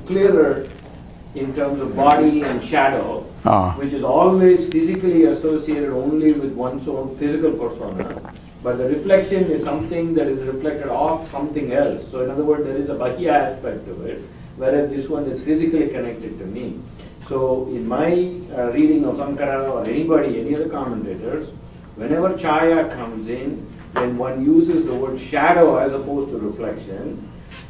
clearer in terms of body and shadow, which is always physically associated only with one's own physical persona. But the reflection is something that is reflected off something else. So in other words, there is a Bahya aspect to it, whereas this one is physically connected to me. So in my reading of Sankara or anybody, any other commentators, whenever Chaya comes in, when one uses the word shadow as opposed to reflection,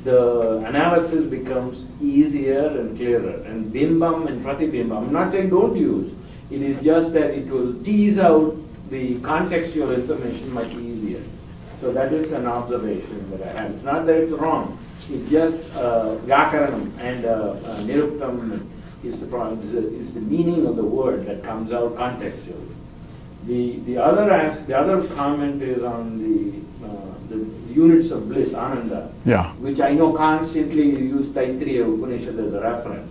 the analysis becomes easier and clearer. And bimbam and pratibhimbam, I'm not saying don't use, it is just that it will tease out the contextual information much easier. So that is an observation that I have. It's not that it's wrong, it's just vyakaranam and niruktam is the meaning of the word that comes out contextually. The other comment is on the units of bliss, ananda, which I know constantly you use Taittiriya Upanishad as a reference.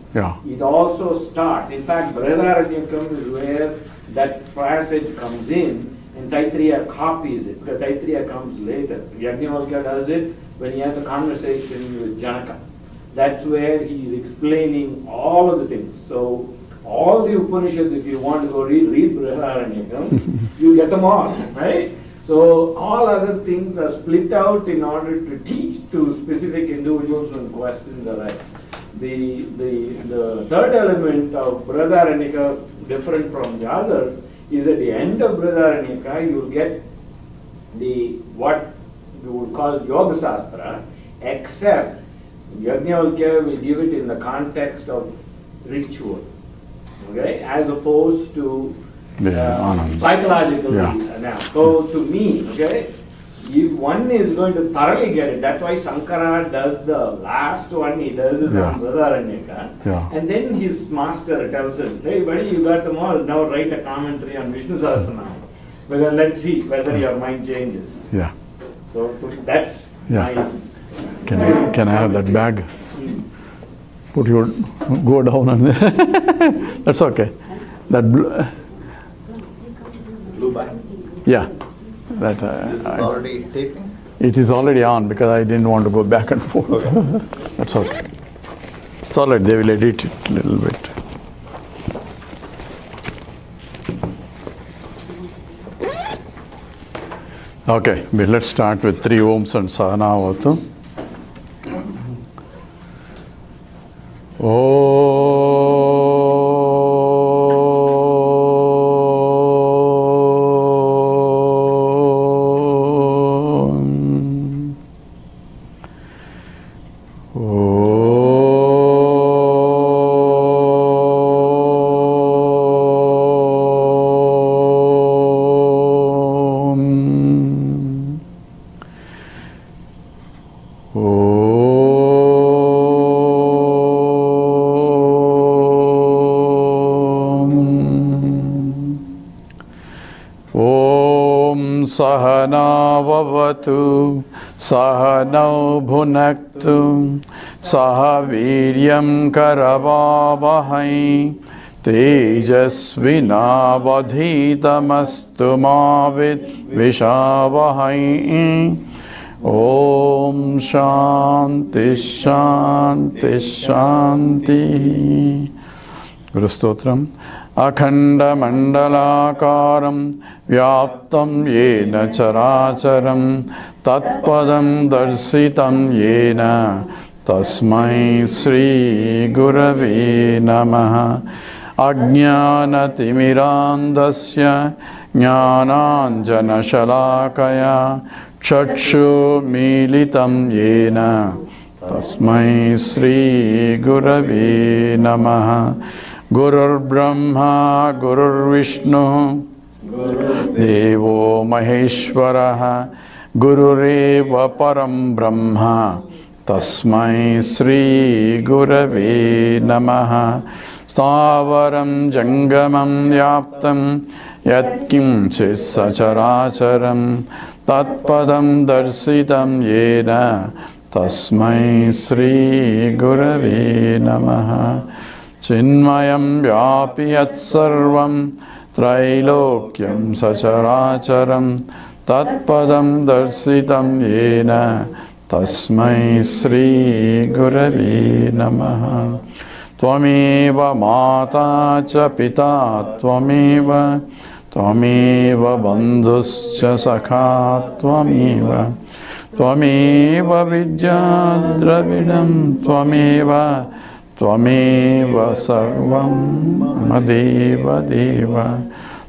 It also starts, in fact, Brihadaranyakam is where that passage comes in, and Taittiriya copies it, because Taittiriya comes later. Yajnavalkya does it when he has a conversation with Janaka. That's where he is explaining all of the things. So all the Upanishads, if you want to go read Brihadaranyakam, you'll get them all, right? So all other things are split out in order to teach to specific individuals when questions arise. The third element of Brihadaranyaka, different from the others, is at the end of Brihadaranyaka you'll get what you would call Yoga Sastra, except Yajnavalkya will give it in the context of ritual, okay, as opposed to psychologically now. So to me, okay, if one is going to thoroughly get it, that's why Sankara does the last one, he does is on Brihadaranyaka, and then his master tells him, hey buddy, you got them all, now write a commentary on Vishnu Sahasranama. Well, let's see whether your mind changes. So that's my... Can I have that bag? Put your, go down and that's okay. That blue bag? Yeah. That, this is already taping? It is already on because I didn't want to go back and forth. Okay. That's okay. It's all right. They will edit it a little bit. Okay, let's start with 3 Oms and Sahanavatu. Sahanavavatu Sahanau Bhunaktu Sahaviryam Karavavahai Tejasvinavadhitamastu Mavit Vishavahai. Om Shanti Shanti Shanti. Guru Stotram. Akhanda Mandalakaram Vyaptam Yena Characharam Tatpadam Darsitam Yena Tasmai Sri Gurave Namaha. Ajnana Timirandasya Jnananjana Shalakaya Chakshu Militam Yena Tasmai Sri Gurave Namaha. Gurur Brahma, Gurur Vishnu, Devo Maheshwaraha, Gurureva Param Brahma, Tasmai Sri Gurave Namaha. Stavaram Jangamam Yaptam, Yatkim Sacharacharam, Tatpadam Darsitam Yena, Tasmai Sri Gurave Namaha. Chinmayam Vyapi Yat Sarvam Trailokyam Sacharacharam Tatpadam Darsitam Yena Tasmai Sri Gurave Namaha. Tvameva Mata cha Pita Tvameva Bandhuscha Sakha Tvameva Vidya Dravidam Tvameva Sarvam Madeva Deva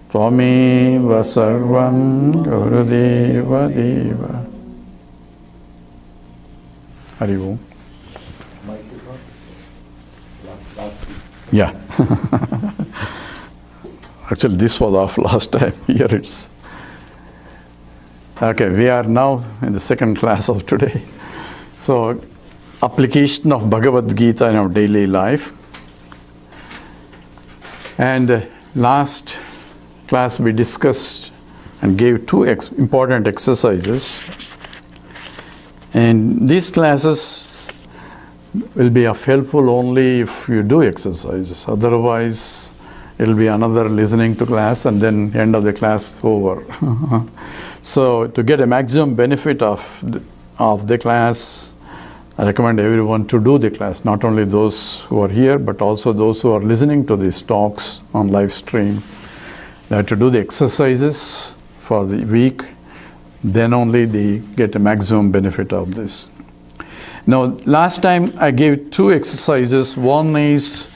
Tvameva Sarvam Gurudeva Deva. Hari Om. Yeah. Actually, this was off last time. Here it's. Okay, we are now in the second class of today. So, application of Bhagavad Gita in our daily life. And last class we discussed and gave two important exercises. And these classes will be helpful only if you do exercises. Otherwise, it will be another listening to class and then end of the class over. So, to get a maximum benefit of the class, I recommend everyone to do the class, not only those who are here, but also those who are listening to these talks on live stream. They have to do the exercises for the week, then only they get a maximum benefit of this. Now, last time I gave two exercises. One is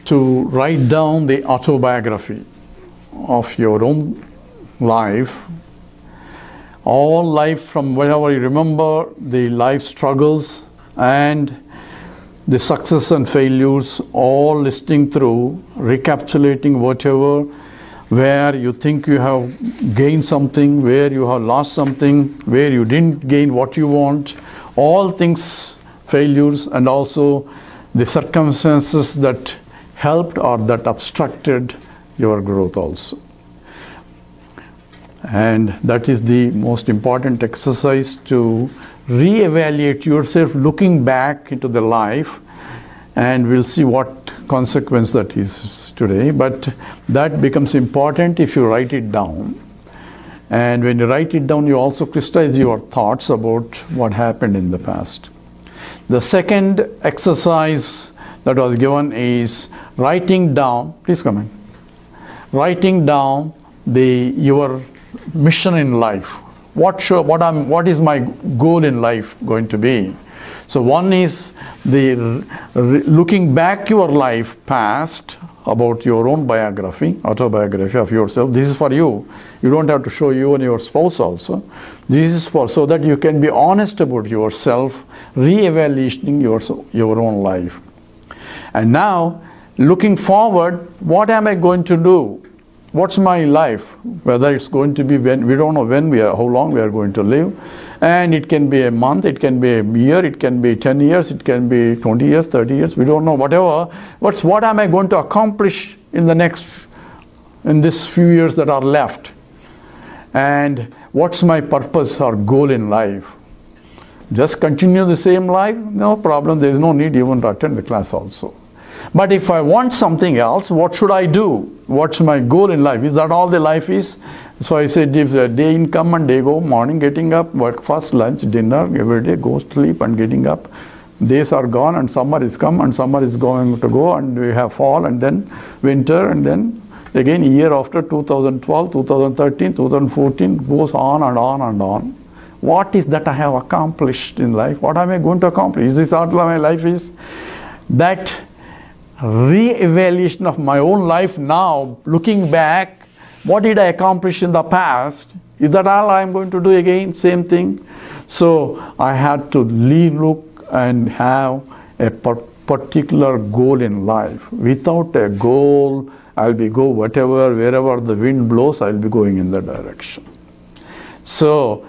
to write down the autobiography of your own life. All life from whenever you remember, the life struggles and the success and failures, all listening through, recapitulating whatever, where you think you have gained something, where you have lost something, where you didn't gain what you want, all things, failures, and also the circumstances that helped or that obstructed your growth also. And that is the most important exercise, to re-evaluate yourself looking back into the life, and we'll see what consequence that is today. But that becomes important if you write it down. And when you write it down, you also crystallize your thoughts about what happened in the past. The second exercise that was given is writing down, please come in, writing down your mission in life. What is my goal in life going to be? So one is the looking back your life past about your own biography, autobiography of yourself. This is for you. You don't have to show you and your spouse also. This is for so that you can be honest about yourself, re-evaluating your own life. And now, looking forward, what am I going to do? What's my life? Whether it's going to be when, we don't know how long we are going to live. And it can be a month, it can be a year, it can be 10 years, it can be 20 years, 30 years, we don't know, whatever. What am I going to accomplish in this few years that are left? And what's my purpose or goal in life? Just continue the same life? No problem, there is no need even to attend the class also. But if I want something else, what should I do? What's my goal in life? Is that all the life is? So I said, if the day in come and day go, morning getting up, breakfast, lunch, dinner, every day go sleep and getting up. Days are gone and summer is come and summer is going to go, and we have fall and then winter, and then again year after 2012, 2013, 2014 goes on and on and on. What is that I have accomplished in life? What am I going to accomplish? Is this all my life is? That re-evaluation of my own life now, looking back, what did I accomplish in the past? Is that all I am going to do again? Same thing. So I had to look and have a particular goal in life. Without a goal, I'll be go wherever the wind blows, I'll be going in that direction. So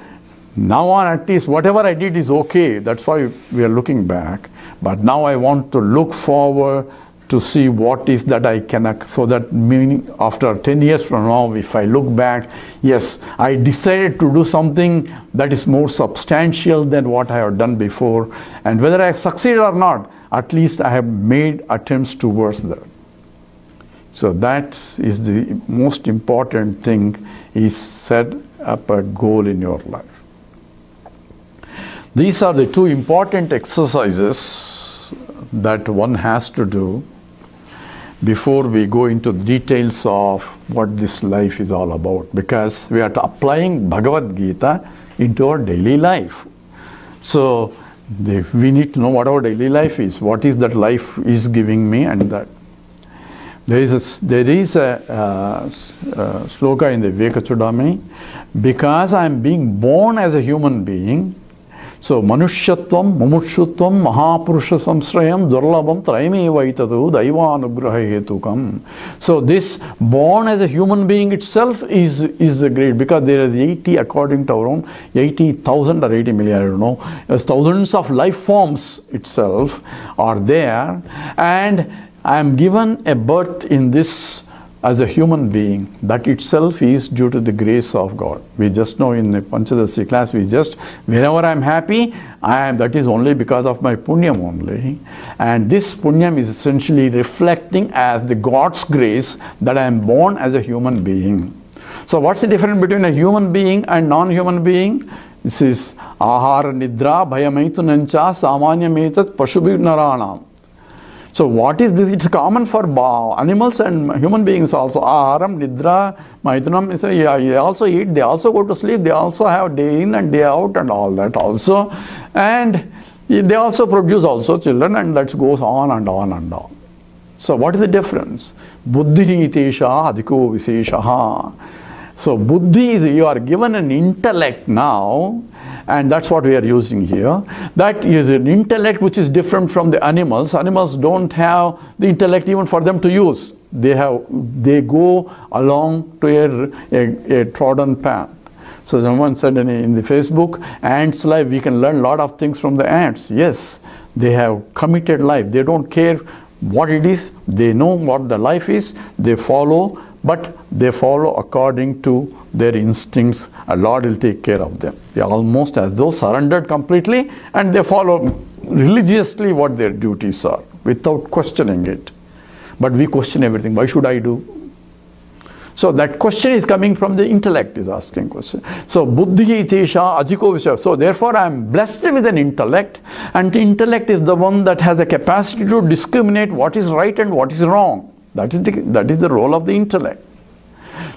now on, at least whatever I did is okay. That's why we are looking back. But now I want to look forward to see what is that I can, so that meaning after 10 years from now, if I look back, yes, I decided to do something that is more substantial than what I have done before. And whether I succeed or not, at least I have made attempts towards that. So that is the most important thing, is set up a goal in your life. These are the two important exercises that one has to do before we go into details of what this life is all about, because we are applying Bhagavad Gita into our daily life. So we need to know what our daily life is, what is that life is giving me, and that. There is a sloka in the Vivekachudamani, because I am being born as a human being. So, Manushyatvam, Mumutshutvam, Mahapurusha Samsrayam, Durlabham, Traimeva Daivanugraha Hetukam. So, this born as a human being itself is a great, because there is 80, according to our own, 80,000 or 80 million, I don't know, thousands of life forms itself are there, and I am given a birth in this as a human being. That itself is due to the grace of God. We just know in the Panchadasi class, whenever I am happy, that is only because of my punyam only. And this punyam is essentially reflecting as the God's grace that I am born as a human being. So what's the difference between a human being and non-human being? This is ahara nidra bhayamaitunancha samanyametat pashubhi naranam. So what is this? It's common for animals and human beings also. Aharam, nidra, maitunam, they also eat, they also go to sleep, they also have day in and day out and all that also. And they also produce also children, and that goes on and on and on. So what is the difference? Buddhi nitesha adhiko viseshaha. So buddhi is, you are given an intellect now, and that's what we are using here. That is an intellect which is different from the animals. Animals don't have the intellect even for them to use. They go along to a trodden path. So someone said in the Facebook, ants' life, we can learn a lot of things from the ants. Yes, they have committed life. They don't care what it is. They know what the life is. They follow, but they follow according to their instincts, and Lord will take care of them. They are almost as though surrendered completely, and they follow religiously what their duties are without questioning it. But we question everything. Why should I do? So that question is coming from the intellect, is asking question. So buddhi itesha adhiko visaya. So therefore I am blessed with an intellect, and the intellect is the one that has a capacity to discriminate what is right and what is wrong. That is the role of the intellect.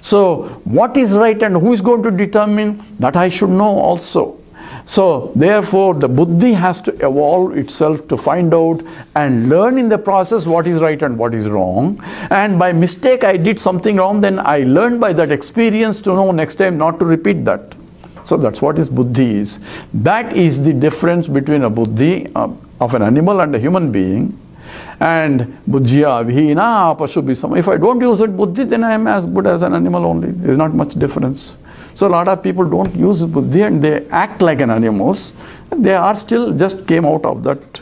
So what is right and who is going to determine that, I should know also. So therefore the buddhi has to evolve itself to find out and learn in the process what is right and what is wrong. And by mistake I did something wrong, then I learned by that experience to know next time not to repeat that. So that's what is buddhi is. That is the difference between a buddhi of an animal and a human being. And buddhya vihina pasubhisam. If I don't use it buddhi, then I am as good as an animal only. There is not much difference. So a lot of people don't use buddhi and they act like an animals. They are still just came out of that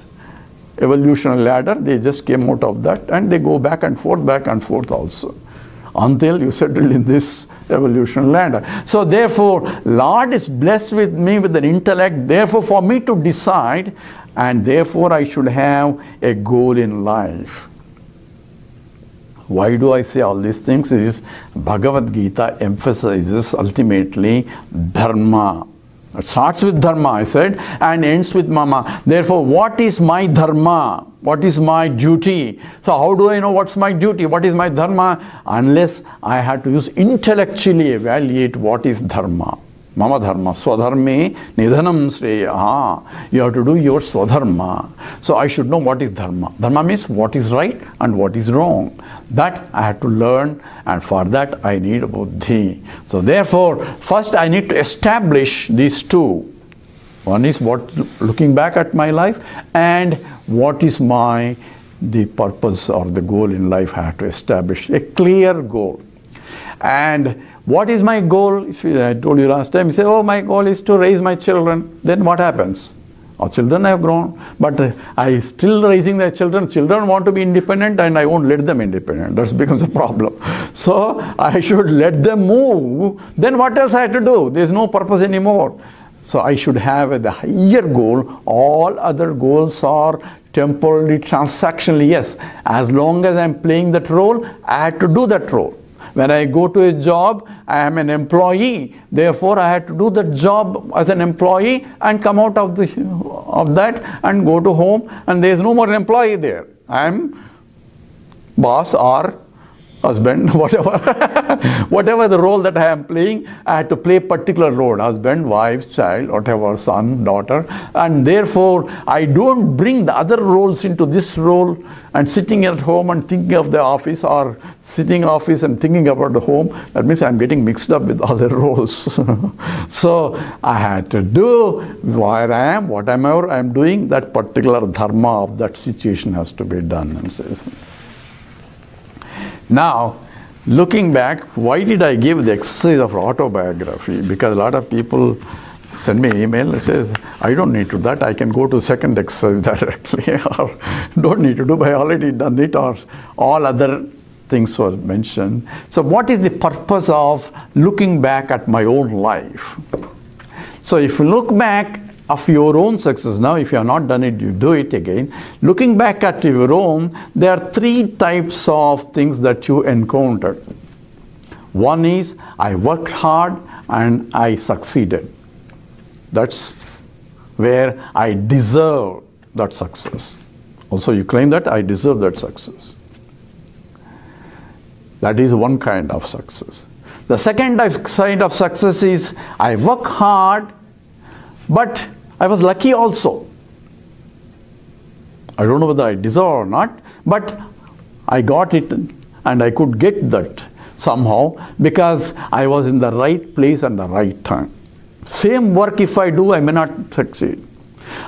evolutionary ladder. They just came out of that, and they go back and forth also, until you settle in this evolutionary ladder. So therefore, Lord is blessed with me with an intellect, therefore for me to decide, and therefore I should have a goal in life. Why do I say all these things? Is Bhagavad Gita emphasizes ultimately dharma. It starts with dharma, I said, and ends with mama. Therefore, what is my dharma? What is my duty? So how do I know what's my duty? What is my dharma? Unless I had to use intellectually evaluate what is dharma. Mama dharma, swadharme nidhanam sreya. You have to do your swadharma. So I should know what is dharma. Dharma means what is right and what is wrong. That I have to learn, and for that I need buddhi. So therefore, first I need to establish these two. One is what, looking back at my life, and what is the purpose or the goal in life. I have to establish a clear goal. And what is my goal? I told you last time, you say, oh, my goal is to raise my children. Then what happens? Our children have grown, but I still raising their children. Children want to be independent, and I won't let them independent. That becomes a problem. So I should let them move. Then what else I have to do? There's no purpose anymore. So I should have the higher goal. All other goals are temporarily, transactionally. Yes, as long as I'm playing that role, I have to do that role. When I go to a job, I am an employee. Therefore, I had to do the job as an employee and come out of that and go to home, and there is no more employee there. I am boss or husband, whatever. Whatever the role that I am playing, I had to play particular role. Husband, wife, child, whatever, son, daughter. And therefore, I don't bring the other roles into this role and sitting at home and thinking of the office, or sitting office and thinking about the home. That means I'm getting mixed up with other roles. So I had to do where I am, whatever I'm doing, that particular dharma of that situation has to be done. And says, now, looking back, why did I give the exercise of autobiography? Because a lot of people send me email and says, I don't need to do that, I can go to second exercise directly, or don't need to do, but I already done it, or all other things were mentioned. So what is the purpose of looking back at my own life? So if you look back of your own success, now if you have not done it, you do it again. Looking back at your own, there are three types of things that you encountered. One is, I worked hard and I succeeded. That's where I deserve that success. Also, you claim that I deserve that success. That is one kind of success. The second kind of success is, I work hard, but I was lucky also. I don't know whether I deserve or not, but I got it and I could get that somehow because I was in the right place and the right time. Same work if I do, I may not succeed.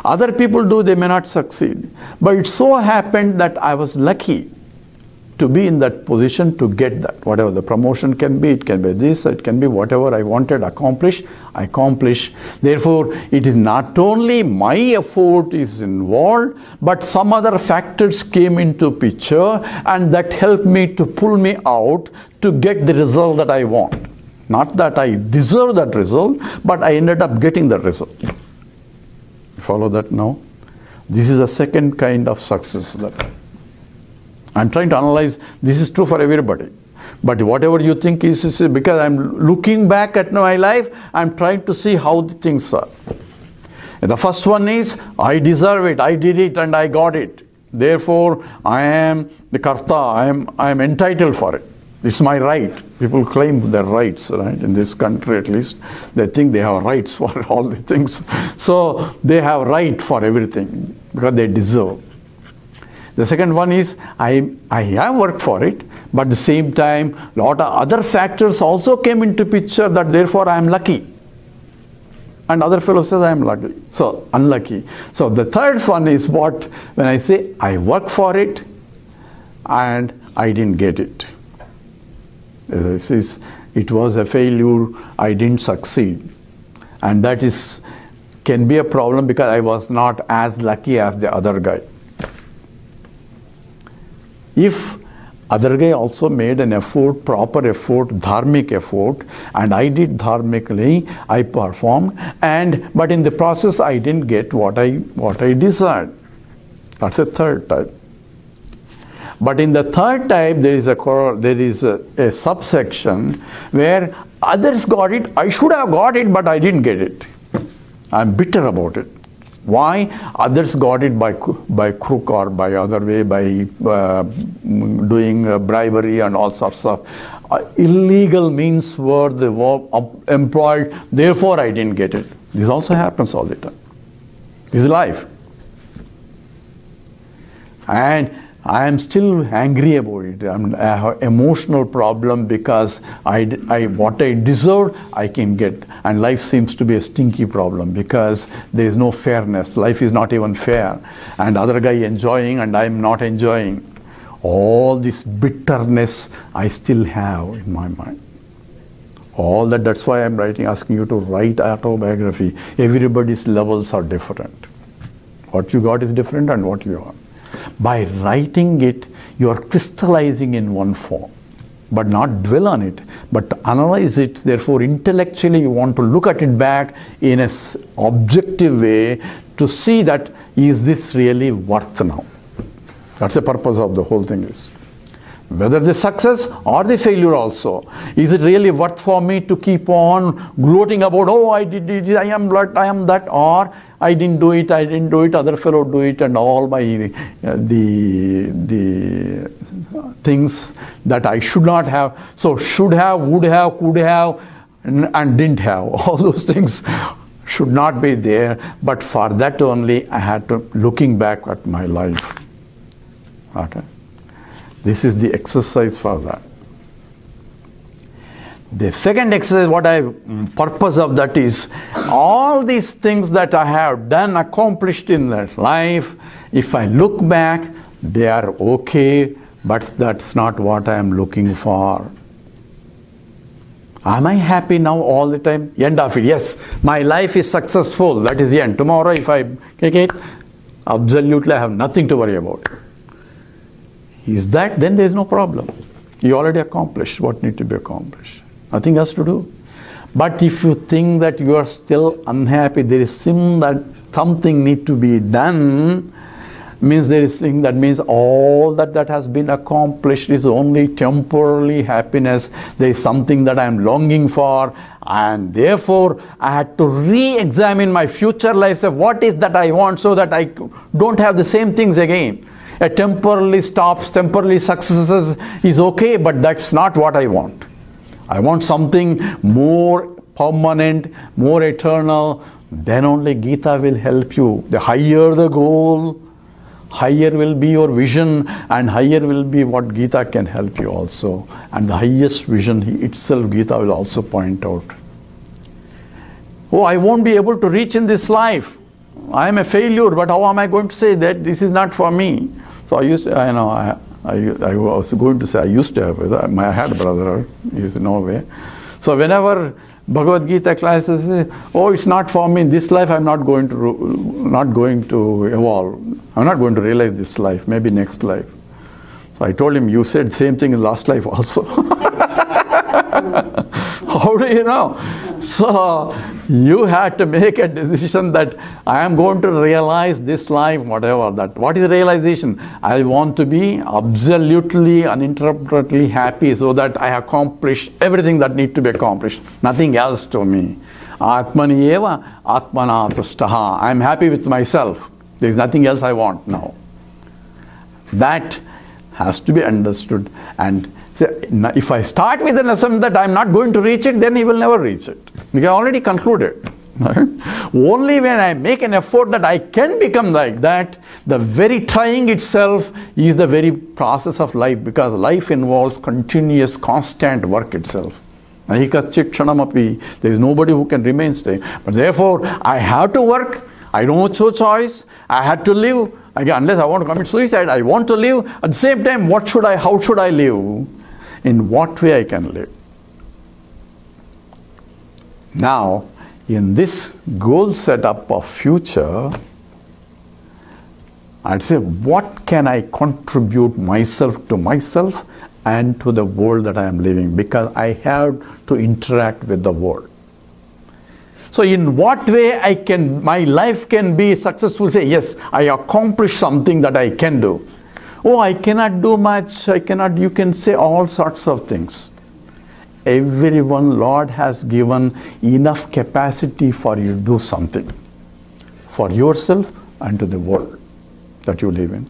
Other people do, they may not succeed. But it so happened that I was lucky to be in that position to get that. Whatever the promotion can be, it can be this, it can be whatever I wanted to accomplish, I accomplish. Therefore, it is not only my effort is involved, but some other factors came into picture and that helped me to pull me out to get the result that I want. Not that I deserve that result, but I ended up getting the result. Follow that now? This is a second kind of success that I'm trying to analyze. This is true for everybody. But whatever you think is because I'm looking back at my life, I'm trying to see how the things are. And the first one is, I deserve it, I did it and I got it. Therefore, I am the karta, I am entitled for it. It's my right. People claim their rights, right? In this country at least, they think they have rights for all the things. So they have right for everything because they deserve. The second one is, I have worked for it, but at the same time, a lot of other factors also came into picture that therefore I am lucky. And other fellow says I am lucky. So, unlucky. So, the third one is what, when I say I work for it and I didn't get it. It was a failure, I didn't succeed. And that can be a problem because I was not as lucky as the other guy. If other guy also made an effort, proper effort, dharmic effort, and I did dharmically, I performed, but in the process I didn't get what I desired. That's a third type. But in the third type, there is a subsection where others got it, I should have got it, but I didn't get it. I'm bitter about it. Why? Others got it by crook or by other way, by doing bribery and all sorts of illegal means were employed, therefore I didn't get it. This also happens all the time. This is life. And I am still angry about it. I have an emotional problem because what I deserved, I can get. And life seems to be a stinky problem because there is no fairness. Life is not even fair. And other guy enjoying and I am not enjoying. All this bitterness I still have in my mind. All that's why I'm asking you to write autobiography. Everybody's levels are different. What you got is different and what you are. By writing it, you are crystallizing in one form, but not dwell on it, but analyze it. Therefore, intellectually, you want to look at it back in an objective way to see that, is this really worth now? That's the purpose of the whole thing is. Whether the success or the failure also. Is it really worth for me to keep on gloating about, oh, I did it, I am that, or I didn't do it, other fellow do it, and all by the things that I should not have. So should have, would have, could have, and didn't have. All those things should not be there. But for that only, I had to looking back at my life. Okay. This is the exercise for that. The second exercise, purpose of that is, all these things that I have done, accomplished in that life, if I look back, they are okay, but that's not what I am looking for. Am I happy now all the time? End of it. Yes, my life is successful. That is the end. Tomorrow, if I take it, absolutely I have nothing to worry about. Is that, then there is no problem. You already accomplished what needs to be accomplished. Nothing else to do. But if you think that you are still unhappy, there is something need to be done, means there is thing that means all that has been accomplished is only temporarily happiness. There is something that I am longing for, and therefore I had to re-examine my future life. So what is that I want, so that I don't have the same things again. A temporarily stops, temporarily successes is okay, but that's not what I want. I want something more permanent, more eternal. Then only Gita will help you. The higher the goal, higher will be your vision, and higher will be what Gita can help you also. And the highest vision itself, Gita will also point out. Oh, I won't be able to reach in this life. I am a failure, but how am I going to say that this is not for me? So I was going to say, I used to have, I had a brother, he's in Norway. So whenever Bhagavad Gita classes say, oh, it's not for me in this life, I'm not going to evolve. I'm not going to realize this life, maybe next life. So I told him, you said same thing in last life also. How do you know? So you had to make a decision that I am going to realize this life, whatever that. What is realization? I want to be absolutely, uninterruptedly happy, so that I accomplish everything that needs to be accomplished. Nothing else to me. Atmani eva atmana tustaha. I am happy with myself. There is nothing else I want now. That has to be understood. And so if I start with an assumption that I am not going to reach it, then he will never reach it. We have already concluded. Right? Only when I make an effort that I can become like that, the very trying itself is the very process of life, because life involves continuous, constant work itself. There is nobody who can remain staying. But therefore, I have to work. I don't have choice. I had to live. Again, unless I want to commit suicide, I want to live. At the same time, how should I live? In what way I can live? Now, in this goal setup of future, I'd say, what can I contribute myself to myself and to the world that I am living? Because I have to interact with the world. So in what way my life can be successful? Say, yes, I accomplished something that I can do. Oh, I cannot do much, you can say all sorts of things. Everyone, Lord has given enough capacity for you to do something. For yourself and to the world that you live in.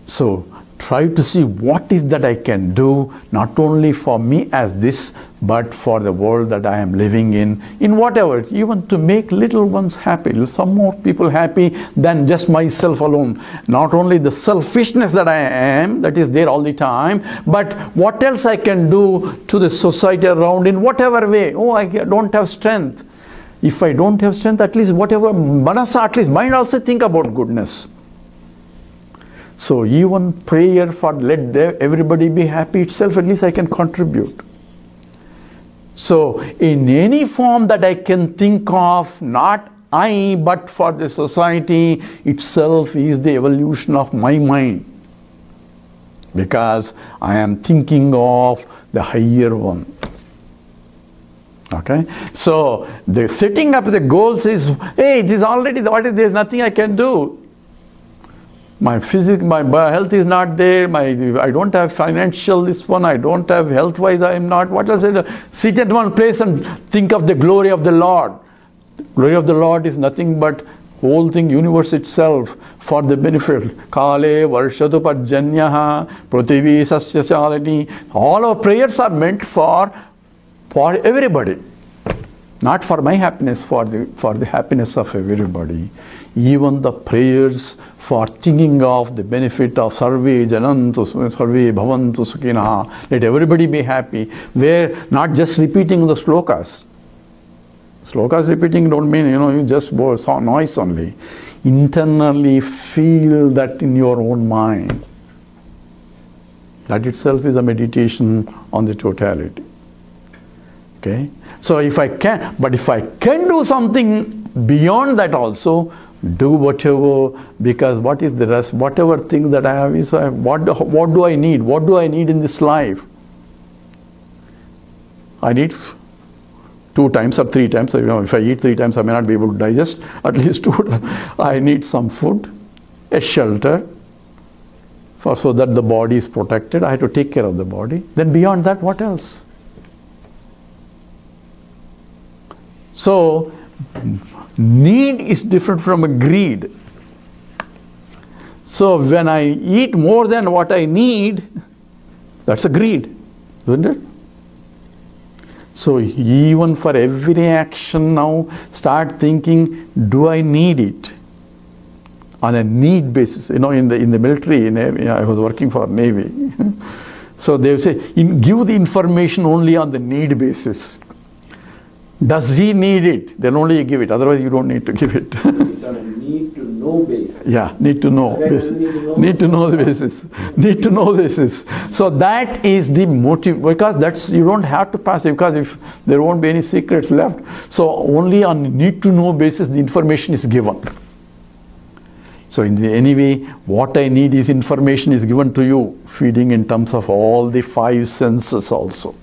So, try to see what is that I can do, not only for me as this, but for the world that I am living in whatever, even to make little ones happy, some more people happy than just myself alone. Not only the selfishness that I am, that is there all the time, but what else I can do to the society around in whatever way. Oh, I don't have strength. If I don't have strength, at least whatever, manasa, at least mind also think about goodness. So even prayer for let everybody be happy itself, at least I can contribute. So in any form that I can think of, not I, but for the society itself, is the evolution of my mind. Because I am thinking of the higher one. Okay? So the setting up the goals is, hey, it is already, there's nothing I can do. my health is not there, I don't have financial this one, I don't have health-wise, I am not, what else? Sit at one place and think of the glory of the Lord. The glory of the Lord is nothing but whole thing, universe itself, for the benefit. Kale varshatu parjanyaha prativi sasya shalini. All our prayers are meant for everybody. Not for my happiness, for the happiness of everybody. Even the prayers for thinking of the benefit of sarve janantu sarve bhavantu sukhinaha. Let everybody be happy. Where not just repeating the slokas. Slokas repeating don't mean, you just noise only. Internally feel that in your own mind. That itself is a meditation on the totality. Okay? So if I can do something beyond that also, do whatever, because what is the rest? Whatever thing that I have is, what do I need? What do I need in this life? I need 2 times or 3 times. If I eat 3 times, I may not be able to digest. At least 2 times. I need some food, a shelter, so that the body is protected. I have to take care of the body. Then beyond that, what else? So, need is different from a greed. So, when I eat more than what I need, that's a greed, isn't it? So, even for every action now, start thinking, do I need it? On a need basis. In the military, I was working for Navy. So, they say, give the information only on the need basis. Does he need it? Then only you give it. Otherwise, you don't need to give it. It's on a need to know basis. Yeah, need to know basis. Need to know the basis. Need to know the basis. So that is the motive, because you don't have to pass it, because if there won't be any secrets left. So only on need to know basis the information is given. So anyway, what I need is information is given to you, feeding in terms of all the 5 senses also.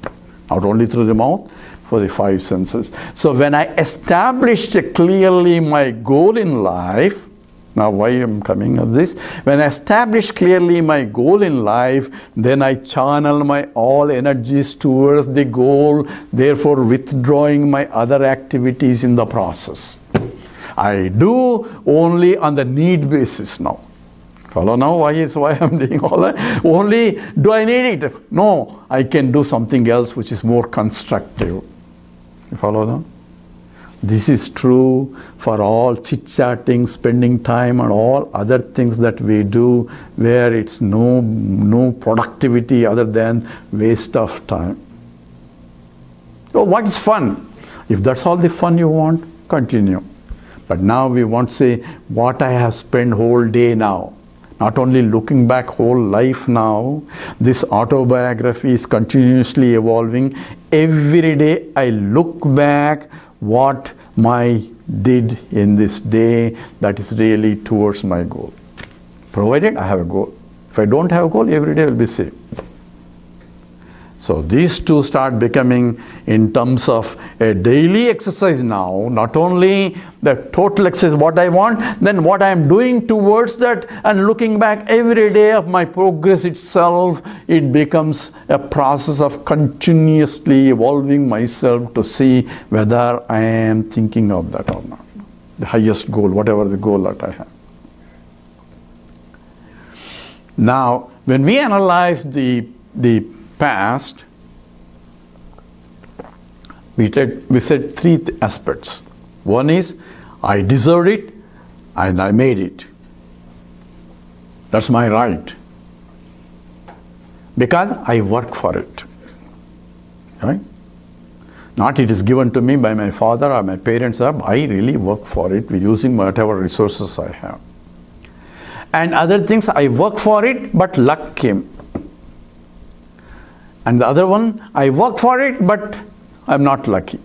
Not only through the mouth, for the 5 senses. So when I established clearly my goal in life, now why I'm coming of this, when I establish clearly my goal in life, then I channel my all energies towards the goal, therefore withdrawing my other activities in the process. I do only on the need basis now. Follow now why I'm doing all that? Only do I need it? No, I can do something else which is more constructive. You follow now? This is true for all chit-chatting, spending time and all other things that we do where it's no productivity other than waste of time. So what is fun? If that's all the fun you want, continue. But now we want to say what I have spent whole day now. Not only looking back whole life now, this autobiography is continuously evolving. Every day I look back what I did in this day that is really towards my goal. Provided I have a goal. If I don't have a goal, every day will be same. So these two start becoming in terms of a daily exercise now, not only the total exercise what I want, then what I am doing towards that and looking back every day of my progress itself, it becomes a process of continuously evolving myself to see whether I am thinking of that or not. The highest goal, whatever the goal that I have. Now, when we analyze the past, we said 3 aspects. One is, I deserved it and I made it. That's my right. Because I work for it. Right? Not it is given to me by my father or my parents, I really work for it using whatever resources I have. And other things, I work for it, but luck came. And the other one, I work for it, but I'm not lucky.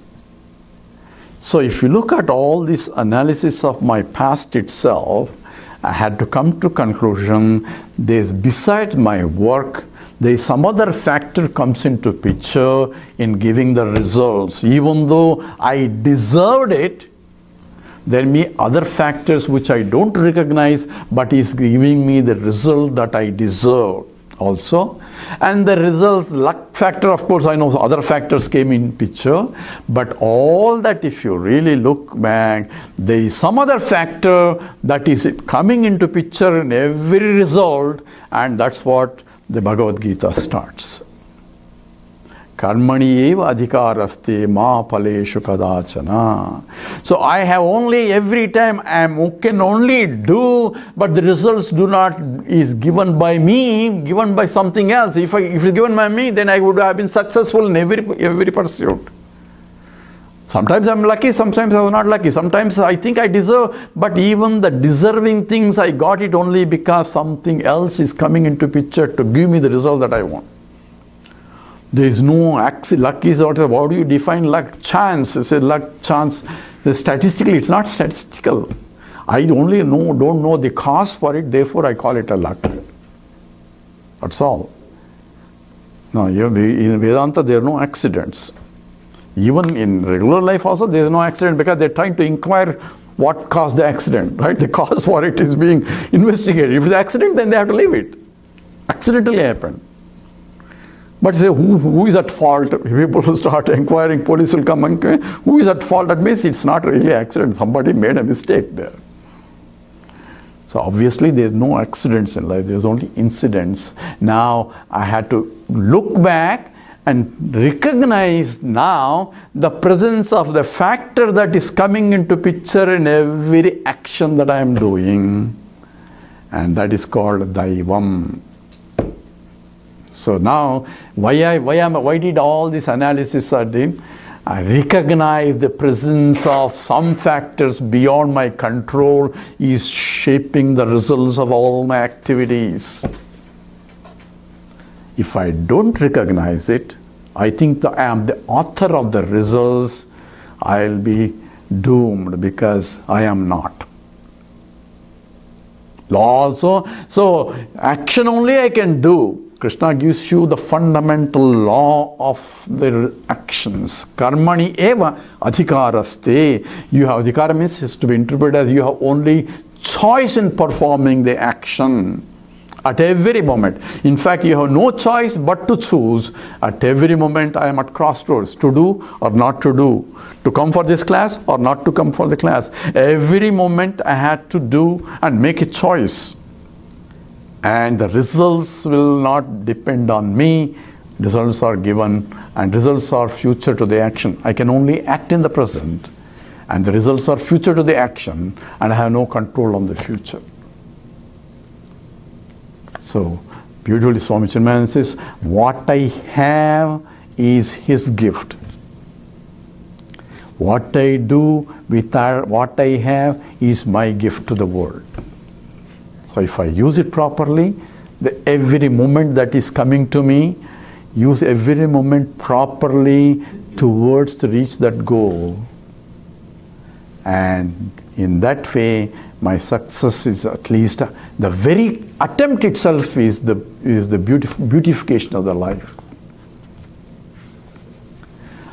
So if you look at all this analysis of my past itself, I had to come to conclusion, there's beside my work, there is some other factor comes into picture in giving the results. Even though I deserved it, There may be other factors which I don't recognize, but is giving me the result that I deserve also. And the results, luck factor, of course, I know other factors came in picture, but all that, if you really look back, there is some other factor that is coming into picture in every result, and that's what the Bhagavad Gita starts. Karmani eva adhikaraste ma paleshu kadachana. So I have only, every time I can only do, but the results do not is given by me, given by something else. If it's given by me, then I would have been successful in every pursuit. Sometimes I'm lucky, sometimes I'm not lucky. Sometimes I think I deserve, but even the deserving things, I got it only because something else is coming into picture to give me the result that I want. There is no luck is what? How do you define luck? Chance. It's a luck, chance. Statistically, it's not statistical. I only don't know the cause for it, therefore I call it a luck. That's all. No, in Vedanta there are no accidents. Even in regular life also there is no accident, because they're trying to inquire what caused the accident, right? The cause for it is being investigated. If it's an accident, then they have to leave it. Accidentally happened. But say, who is at fault? If people start inquiring, police will come and who is at fault? That means it's not really an accident. Somebody made a mistake there. So obviously there are no accidents in life. There's only incidents. Now I had to look back and recognize now the presence of the factor that is coming into picture in every action that I am doing. And that is called Daivam. So now, why did all this analysis I did? I recognize the presence of some factors beyond my control is shaping the results of all my activities. If I don't recognize it, I think I am the author of the results. I'll be doomed because I am not. Law also, so action only I can do. Krishna gives you the fundamental law of the actions. Karmani eva adhikaraste. You have adhikara means is to be interpreted as you have only choice in performing the action at every moment. In fact, you have no choice but to choose. At every moment I am at crossroads, to do or not to do, to come for this class or not to come for the class. Every moment I had to do and make a choice. And the results will not depend on me. Results are given, and results are future to the action. I can only act in the present, and the results are future to the action, and I have no control on the future. So, beautifully Swami Chinmayananda says, what I have is his gift. What I do with what I have is my gift to the world. So if I use it properly, every moment that is coming to me, use every moment properly towards to reach that goal. And in that way, my success is at least, the very attempt itself is the beautification of the life.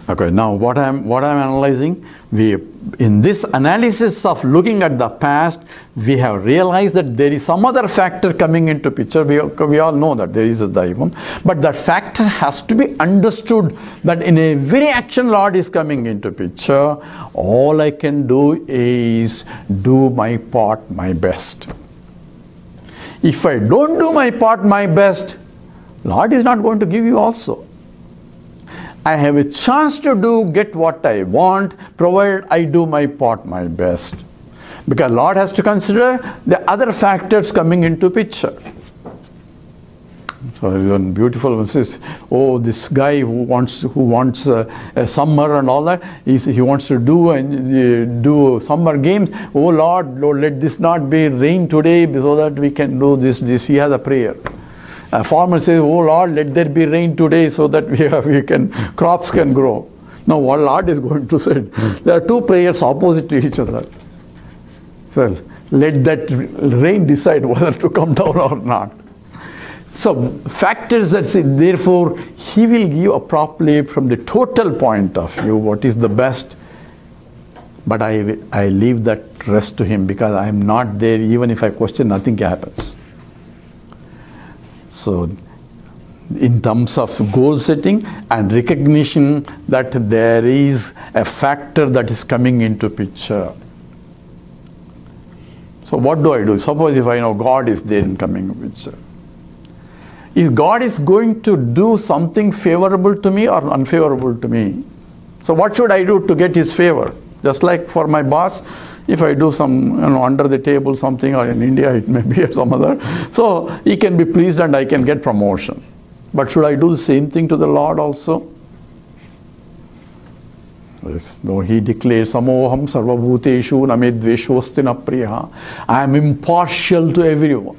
Okay, now what I'm analyzing, in this analysis of looking at the past, we have realized that there is some other factor coming into picture. We all know that there is a Daivam, but that factor has to be understood, that in every action Lord is coming into picture. All I can do is do my part, my best. If I don't do my part, my best, Lord is not going to give you also. I have a chance to get what I want, provided I do my part, my best. Because Lord has to consider the other factors coming into picture. So one beautiful one says, oh, this guy who wants a summer and all that, he wants to do summer games. Oh Lord, let this not be rain today so that we can do this. He has a prayer. A farmer says, oh Lord, let there be rain today so that crops can grow. Now what Lord is going to say? There are two prayers opposite to each other. So let that rain decide whether to come down or not. So factors that say, therefore, he will give appropriately from the total point of view what is the best But I leave that rest to him, because I am not there. Even if I question, nothing happens. So, in terms of goal setting and recognition that there is a factor that is coming into picture. So what do I do? Suppose if I know God is there in coming into picture. If God is going to do something favorable to me or unfavorable to me, so what should I do to get his favor? Just like for my boss, if I do some under the table something, or in India it may be or some other, so he can be pleased and I can get promotion. But should I do the same thing to the Lord also? Yes, though he declares, Samoham sarvabhuteshu namedveshosti na priya. I am impartial to everyone.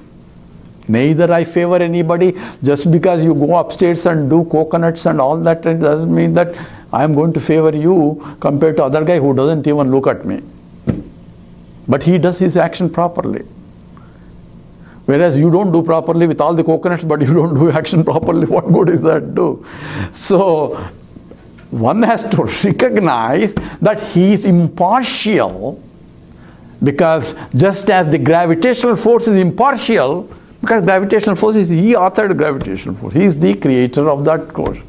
Neither I favor anybody. Just because you go upstairs and do coconuts and all that, it doesn't mean that I am going to favor you compared to other guy who doesn't even look at me. But he does his action properly. Whereas you don't do properly with all the coconuts, but you don't do action properly, what good is that do? So, one has to recognize that he is impartial, because just as the gravitational force is impartial, because gravitational force is, he authored gravitational force. He is the creator of that course.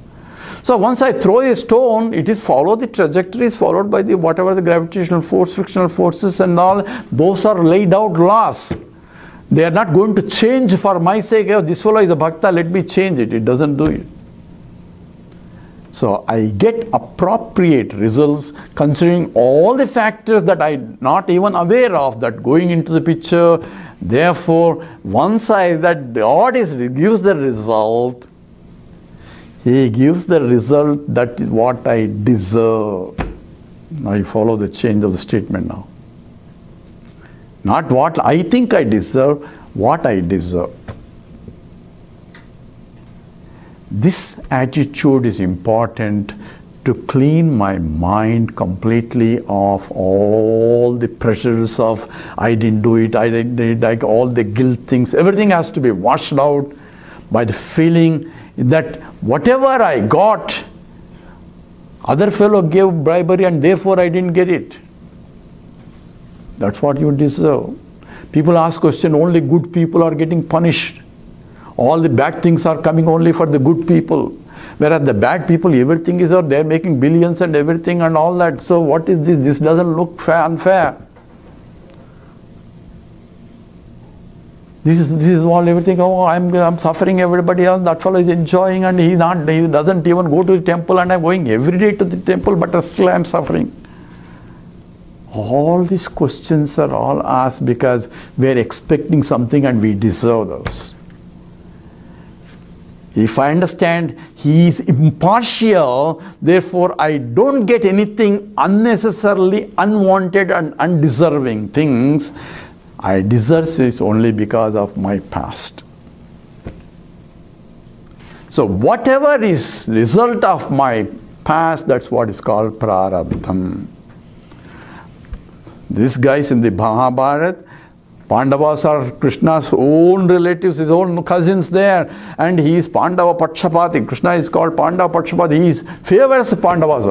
So once I throw a stone, it is follow the trajectory is followed by the whatever the gravitational force, frictional forces and all, those are laid out laws. They are not going to change for my sake. Oh, this fellow is a bhakta, let me change it. It doesn't do it. So I get appropriate results considering all the factors that I'm not even aware of that going into the picture. Therefore, once that God gives the result, he gives the result that is what I deserve. Now you follow the change of the statement now. Not what I think I deserve, what I deserve. This attitude is important to clean my mind completely of all the pressures of I didn't do it, I didn't, like all the guilt things. Everything has to be washed out by the feeling that whatever I got, other fellow gave bribery and therefore I didn't get it. That's what you deserve. People ask question, only good people are getting punished. All the bad things are coming only for the good people. Whereas the bad people, everything is out, they're making billions and everything and all that. So what is this? This doesn't look fair, unfair. This is all everything. Oh, I'm suffering, everybody else, that fellow is enjoying and he doesn't even go to the temple and I'm going every day to the temple, but still I'm suffering. All these questions are all asked because we're expecting something and we deserve those. If I understand he is impartial, therefore I don't get anything unnecessarily unwanted and undeserving things. I deserve it only because of my past. So whatever is result of my past, that's what is called prarabdham. These guys in the Mahabharata, Pandavas are Krishna's own relatives, his own cousins there, and he is Pandava Pakshapati. Krishna is called Pandava Pakshapati. He favors the Pandavas.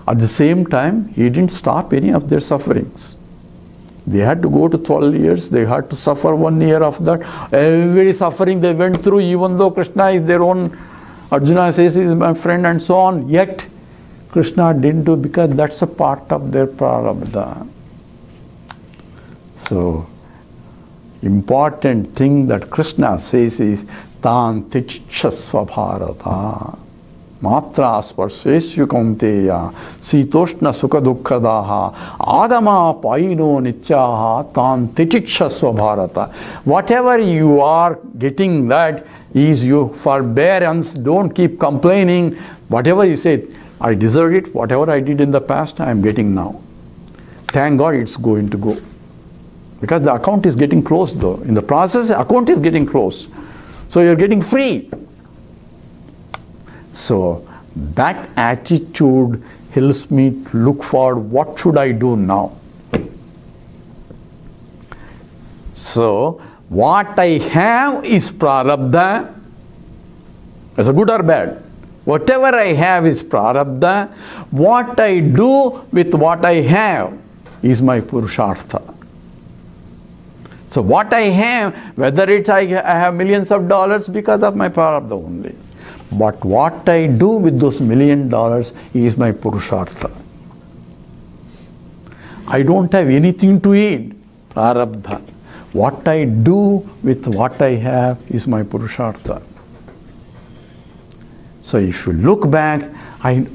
At the same time, he didn't stop any of their sufferings. They had to go to 12 years, they had to suffer 1 year of that. Every suffering they went through, even though Krishna is their own, Arjuna says he is my friend and so on, yet Krishna didn't do because that's a part of their prarabdha. So, important thing that Krishna says is Tan tichchasva bharata matra sparseshu kaunteya sitoshna sukha dukkadaha agama paino nityaha tan tichchasva bharata. Whatever you are getting, that is your forbearance. Don't keep complaining. Whatever you say, I deserved it. Whatever I did in the past, I am getting now. Thank God it's going to go. Because the account is getting closed though. In the process, account is getting closed. So you're getting free. So that attitude helps me to look for what should I do now. So what I have is prarabdha. Is it good or bad? Whatever I have is prarabdha. What I do with what I have, is my Purushartha. So what I have, whether it's I have millions of dollars because of my prarabdha only. But what I do with those $1 million is my Purushartha. I don't have anything to eat, prarabdha. What I do with what I have is my Purushartha. So if you look back,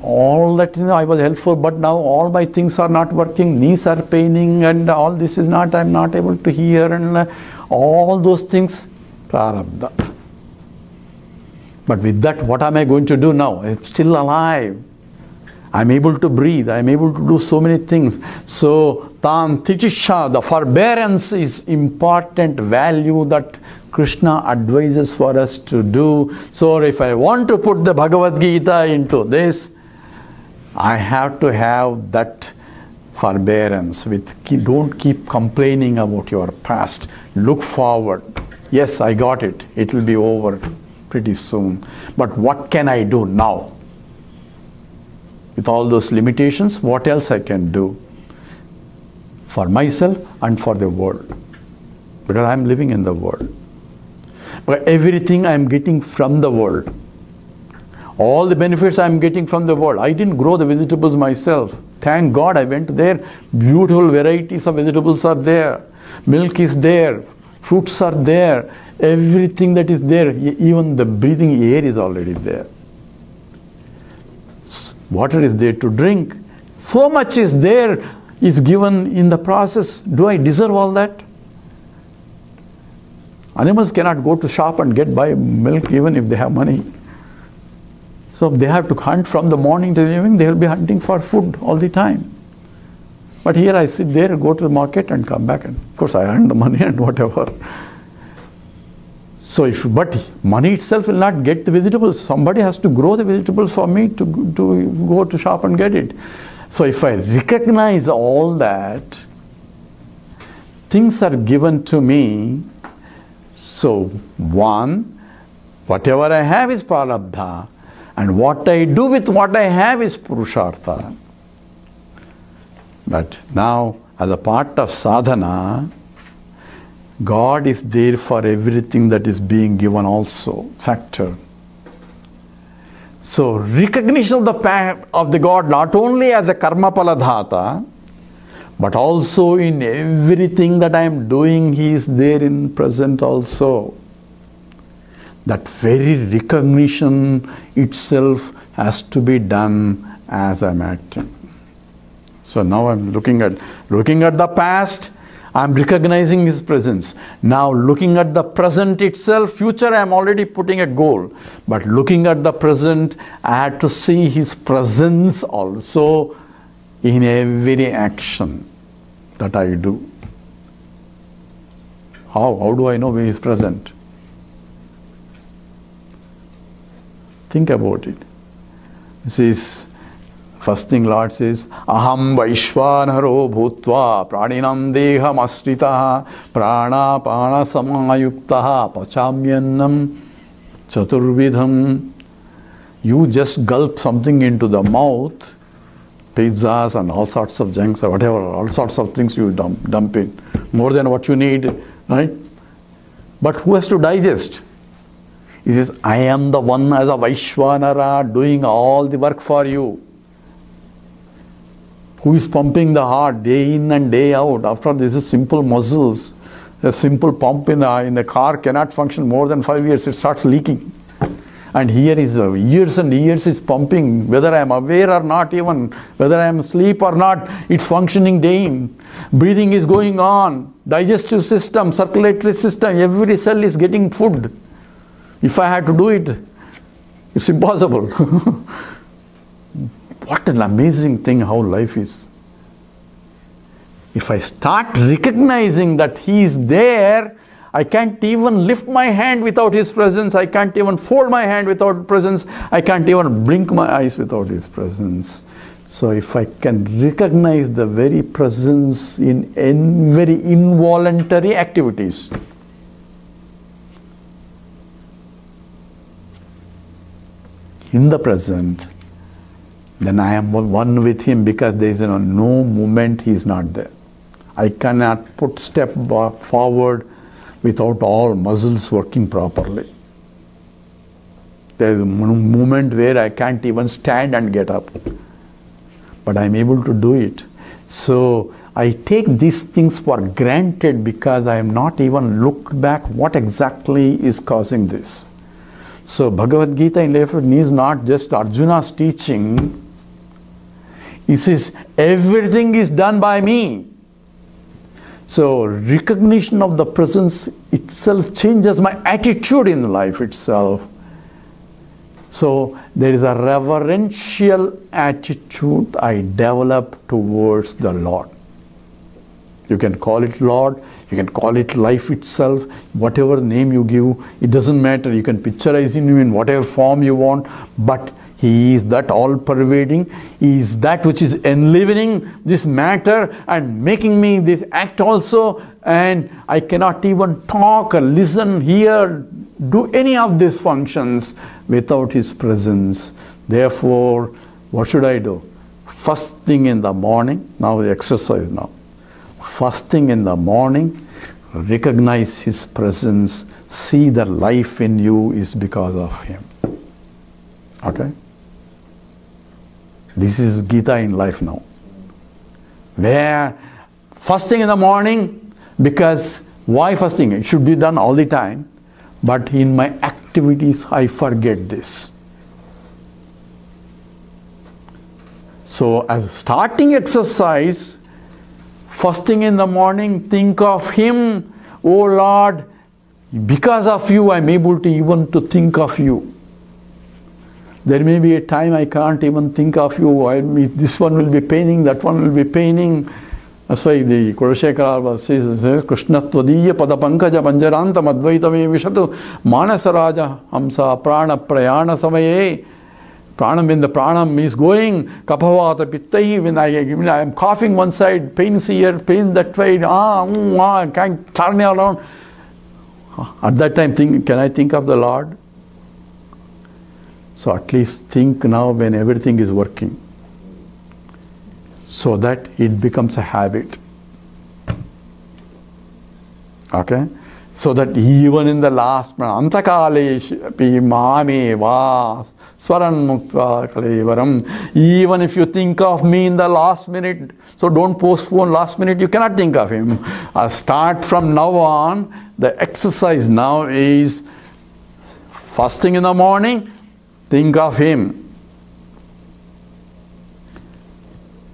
all that, I was helpful, but now all my things are not working, knees are paining, and all this is not, I'm not able to hear, and all those things, prarabdha. But with that, what am I going to do now? I'm still alive. I'm able to breathe. I'm able to do so many things. So, tam titisha, the forbearance is important value that Krishna advises for us to do. So, if I want to put the Bhagavad Gita into this, I have to have that forbearance. Don't keep complaining about your past. Look forward. Yes, I got it. It will be over pretty soon. But what can I do now? With all those limitations, what else I can do for myself and for the world? Because I'm living in the world. But everything I'm getting from the world. All the benefits I'm getting from the world. I didn't grow the vegetables myself. Thank God I went there. Beautiful varieties of vegetables are there. Milk is there. Fruits are there. Everything that is there, even the breathing air is already there. Water is there to drink. So much is there, is given in the process. Do I deserve all that? Animals cannot go to shop and get buy milk even if they have money. So they have to hunt from the morning to the evening. They will be hunting for food all the time. But here I sit there, go to the market and come back, and of course I earn the money and whatever. So but money itself will not get the vegetables. Somebody has to grow the vegetables for me to go to shop and get it. So if I recognize all that, things are given to me. So one, whatever I have is prarabdha, and what I do with what I have is purushartha. But now, as a part of sadhana, God is there for everything that is being given also, factor. So, recognition of the God not only as a karma paladhata, but also in everything that I am doing, He is there in present also. That very recognition itself has to be done as I am acting. So now I am looking at the past, I am recognizing His presence. Now looking at the present itself, future I am already putting a goal. But looking at the present, I have to see His presence also in every action that I do. How do I know He is present? Think about it. This is first thing Lord says, Aham Vaishvanaro Bhutva Praninam Deham Asritaha Prana Pana Samayuktaha Pachamyanam Chaturvidham. You just gulp something into the mouth, pizzas and all sorts of junks or whatever, all sorts of things you dump in. More than what you need, right? But who has to digest? He says, I am the one as a Vaishvanara doing all the work for you. Who is pumping the heart day in and day out? After all, this is simple muscles. A simple pump in the car cannot function more than 5 years. It starts leaking. And here is years and years is pumping. Whether I am aware or not even, whether I am asleep or not, it's functioning day in. Breathing is going on. Digestive system, circulatory system, every cell is getting food. If I had to do it, it's impossible. What an amazing thing how life is. If I start recognizing that He is there, I can't even lift my hand without His presence. I can't even fold my hand without presence. I can't even blink my eyes without His presence. So if I can recognize the very presence in very involuntary activities, in the present, then I am one with him, because there is no moment he is not there. I cannot put step forward without all muscles working properly. There is a moment where I can't even stand and get up, but I am able to do it. So I take these things for granted because I am not even looked back what exactly is causing this. So Bhagavad Gita in life is not just Arjuna's teaching. He says everything is done by me. So recognition of the presence itself changes my attitude in life itself. So there is a reverential attitude I develop towards the Lord. You can call it Lord, you can call it life itself, whatever name you give, it doesn't matter. You can picturize him in whatever form you want, but he is that all-pervading. He is that which is enlivening this matter and making me this act also, and I cannot even talk or listen, hear, do any of these functions without his presence. Therefore, what should I do? First thing in the morning, now the exercise now. First thing in the morning, recognize his presence, see the life in you is because of him. Okay? This is Gita in life now. Where first thing in the morning, because why first thing? It should be done all the time, but in my activities I forget this. So as starting exercise, first thing in the morning, think of him. Oh Lord, because of you I am able to even to think of you. There may be a time I can't even think of you. This one will be paining, that one will be paining. That's why the Kulashekhara says, Krishna tvadiya padapankaja banjarantam advaitame vishatu manasaraja hamsa prana prayana samaye. Pranam, when the pranam is going, kapavata pittai, when I am coughing one side, pains here, pains that way, I can't turn around. At that time, can I think of the Lord? So at least think now when everything is working, so that it becomes a habit. Okay? So that even in the last, antakale pi mame va swaran muktva kalevaram, even if you think of me in the last minute, so don't postpone last minute, you cannot think of him. Start from now on, the exercise now is first thing in the morning, think of him.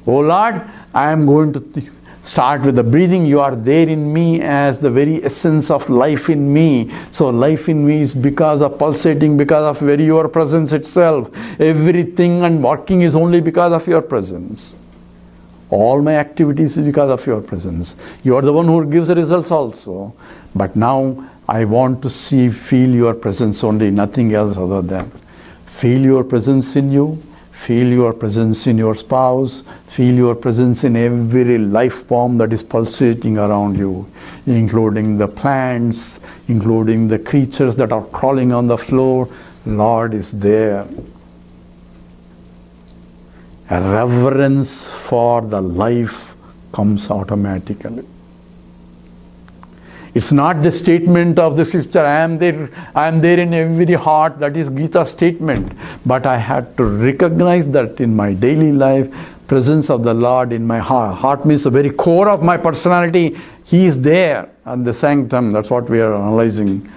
Oh Lord, I am going to start with the breathing. You are there in me as the very essence of life in me. So life in me is because of pulsating, because of your presence itself. Everything and working is only because of your presence. All my activities is because of your presence. You are the one who gives the results also. But now I want to feel your presence only, nothing else other than. Feel your presence in you. Feel your presence in your spouse, feel your presence in every life form that is pulsating around you, including the plants, including the creatures that are crawling on the floor. Lord is there. A reverence for the life comes automatically. It's not the statement of the scripture, I am there in every heart, that is Gita statement. But I had to recognize that in my daily life, presence of the Lord in my heart. Heart means the very core of my personality. He is there, and the sanctum, that's what we are analyzing.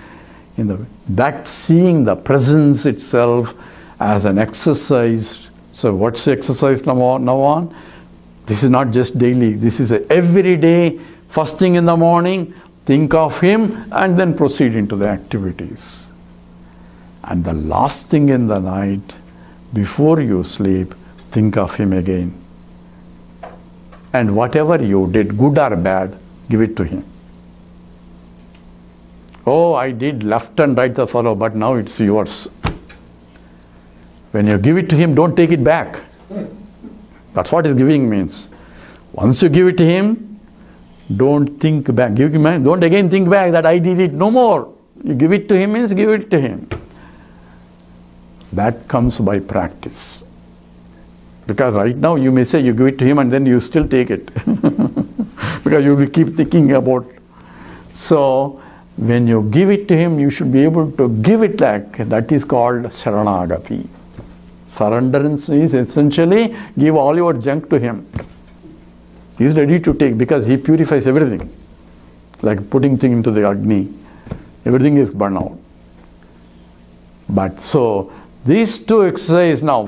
That seeing the presence itself as an exercise. So what's the exercise now on? This is not just daily, this is every day, first thing in the morning, think of him and then proceed into the activities. And the last thing in the night, before you sleep, think of him again. And whatever you did, good or bad, give it to him. Oh, I did left and right the follow, but now it's yours. When you give it to him, don't take it back. That's what his giving means. Once you give it to him, don't think back. Don't again think back that I did it. No more. You give it to him means give it to him. That comes by practice. Because right now you may say you give it to him and then you still take it. Because you will keep thinking about. So when you give it to him, you should be able to give it back. That is called Sharanagati. Surrenderance is essentially give all your junk to him. He is ready to take because he purifies everything. Like putting thing into the Agni. Everything is burned out. But so these two exercises now.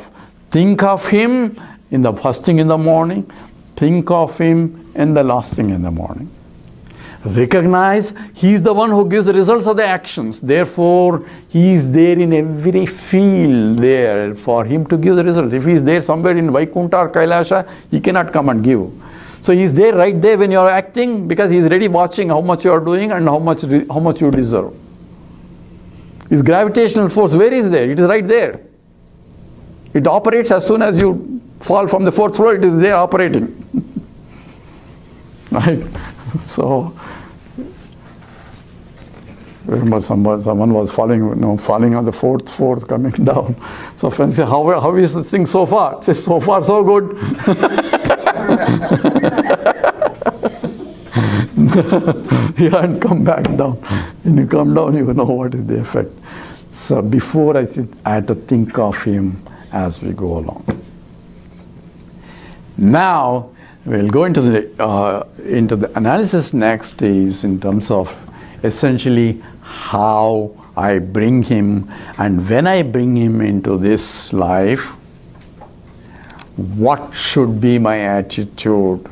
Think of him in the first thing in the morning. Think of him in the last thing in the morning. Recognize he is the one who gives the results of the actions. Therefore, he is there in every field there for him to give the results. If he is there somewhere in Vaikuntha or Kailasha, he cannot come and give. So he is there right there when you are acting because he is ready watching how much you are doing and how much you deserve. His gravitational force, where is there? It is right there. It operates as soon as you fall from the fourth floor, it is there operating. Right? So, remember someone was falling on the fourth, coming down. So friends say, how is the thing so far? Say, so far so good. You haven't come back down. When you come down, you know what is the effect. So before I sit, I had to think of him as we go along. Now, we'll go into the analysis next is in terms of essentially how I bring him, and when I bring him into this life, what should be my attitude.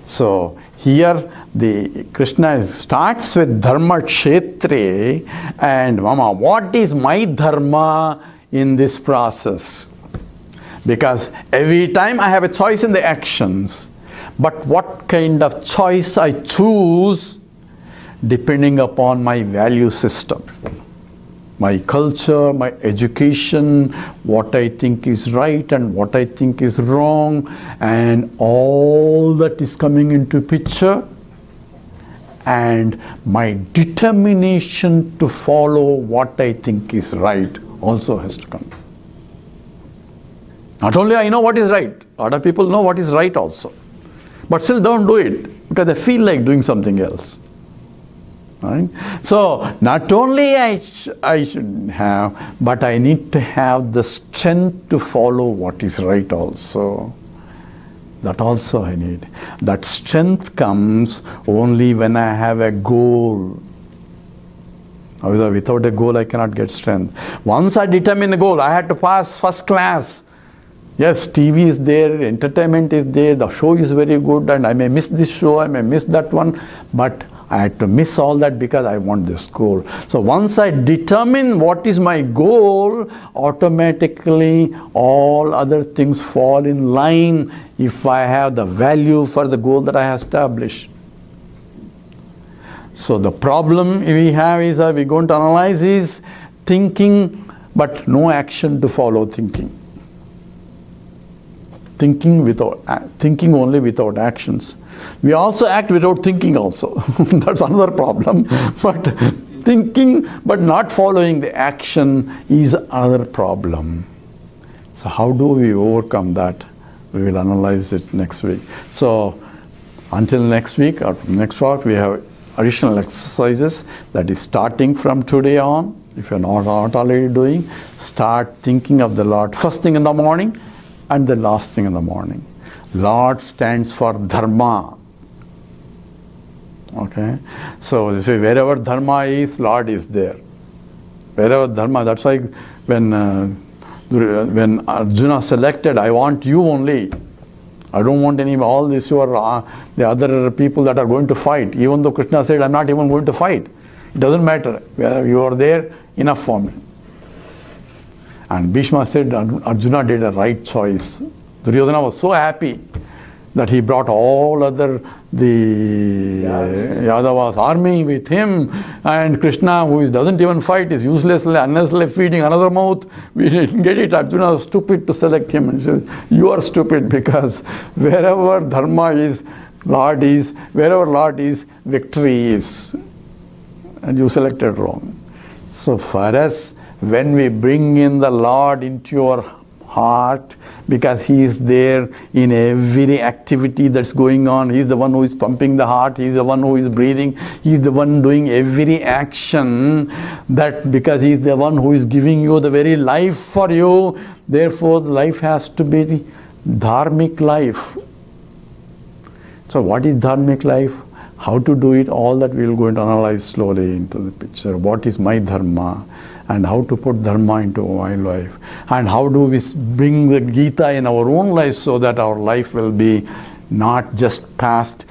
So here the Krishna starts with Dharma Kshetre, and Mama, what is my Dharma in this process? Because every time I have a choice in the actions, but what kind of choice I choose depending upon my value system, my culture, my education, what I think is right and what I think is wrong, and all that is coming into picture, and my determination to follow what I think is right also has to come. Not only I know what is right, other people know what is right also. But still don't do it because they feel like doing something else. Right? So not only I should have, but I need to have the strength to follow what is right also. That also I need. That strength comes only when I have a goal. Without a goal, I cannot get strength. Once I determine a goal, I had to pass first class. Yes, TV is there, entertainment is there, the show is very good, and I may miss this show, I may miss that one, but I had to miss all that because I want this goal. So once I determine what is my goal, automatically all other things fall in line if I have the value for the goal that I have established. So the problem we have is we're going to analyze is thinking, but no action to follow thinking. Thinking only without actions. We also act without thinking also. That's another problem. But thinking but not following the action is another problem. So how do we overcome that? We will analyze it next week. So until next week or next week, we have additional exercises that is starting from today on. If you're not already doing, start thinking of the Lord first thing in the morning and the last thing in the morning. Lord stands for Dharma. Okay? So wherever Dharma is, Lord is there. Wherever Dharma, that's why when Arjuna selected, I want you only. I don't want all this, the other people that are going to fight. Even though Krishna said, I'm not even going to fight. It doesn't matter. You are there, enough for me. And Bhishma said Arjuna did a right choice. Duryodhana was so happy that he brought all the Yadavas army with him, and Krishna, who doesn't even fight, is uselessly, unnecessarily feeding another mouth. We didn't get it. Arjuna was stupid to select him, and he says, you are stupid because wherever Dharma is, Lord is, wherever Lord is, victory is. And you selected wrong. So for us, when we bring in the Lord into your heart, because he is there in every activity that's going on. He is the one who is pumping the heart, he is the one who is breathing, he is the one doing every action, that because he is the one who is giving you the very life for you. Therefore, life has to be the dharmic life. So what is dharmic life? How to do it? All that we will go and analyze slowly into the picture. What is my dharma? And how to put dharma into my life? And how do we bring the Gita in our own life so that our life will be not just passed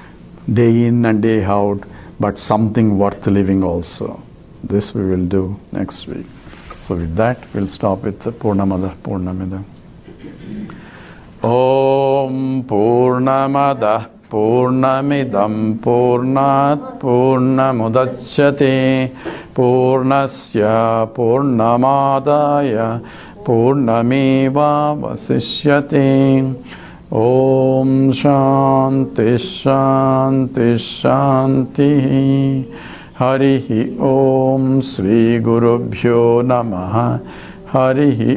day in and day out, but something worth living also. This we will do next week. So with that, we'll stop with the Purnamada Purnamida. Om Purnamada Purnamidam Purnat Purnamudachyate Purnasya Purnamadaya Purnameva Vasishyate. Om Shanti Shanti Shanti. Harihi Om Sri Gurubhyo Namaha. Harihi